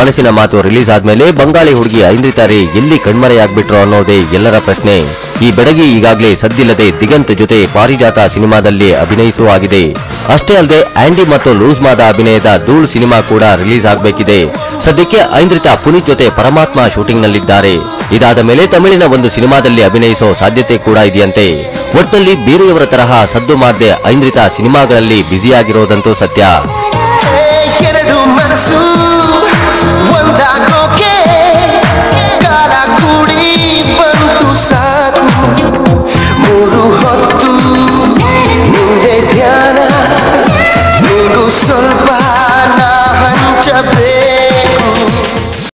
ಮನಸ್ಸಿನ ಮಾತು ರಿಲೀಸ್ ಆದ್ಮೇಲೆ ಬಂಗಾಳಿ ಹುಡುಗಿ ಐಂದ್ರಿತಾ ರೇ ಎಲ್ಲಿ ಕಣ್ಮರೆಯಾಗ್ಬಿಟ್ರು ಅನ್ನೋದೇ ಎಲ್ಲರ ಪ್ರಶ್ನೆ. ಈ ಬೆಡಗಿ ಈಗಾಗಲೇ ಸದ್ದಿಲ್ಲದೆ ದಿಗಂತ್ ಜೊತೆ ಪಾರಿಜಾತ ಸಿನಿಮಾದಲ್ಲಿ ಅಭಿನಯಿಸುವಾಗಿದೆ. ಅಷ್ಟೇ ಅಲ್ಲದೆ ಆಂಡಿ ಮತ್ತು ಲೂಸ್ಮಾದ ಅಭಿನಯದ ಧೂಳ್ ಸಿನಿಮಾ ಕೂಡ ರಿಲೀಸ್ ಆಗಬೇಕಿದೆ. ಸದ್ಯಕ್ಕೆ ಐಂದ್ರಿತಾ ಪುನೀತ್ ಜೊತೆ ಪರಮಾತ್ಮ ಶೂಟಿಂಗ್ ನಲ್ಲಿದ್ದಾರೆ. ಇದಾದ ಮೇಲೆ ತಮಿಳಿನ ಒಂದು ಸಿನಿಮಾದಲ್ಲಿ ಅಭಿನಯಿಸೋ ಸಾಧ್ಯತೆ ಕೂಡ ಇದೆಯಂತೆ. ಒಟ್ಟಿನಲ್ಲಿ ಬೇರೆಯವರ ತರಹ ಸದ್ದು ಮಾಡದೆ ಐಂದ್ರಿತಾ ಸಿನಿಮಾಗಳಲ್ಲಿ ಬ್ಯುಸಿಯಾಗಿರೋದಂತೂ ಸತ್ಯ.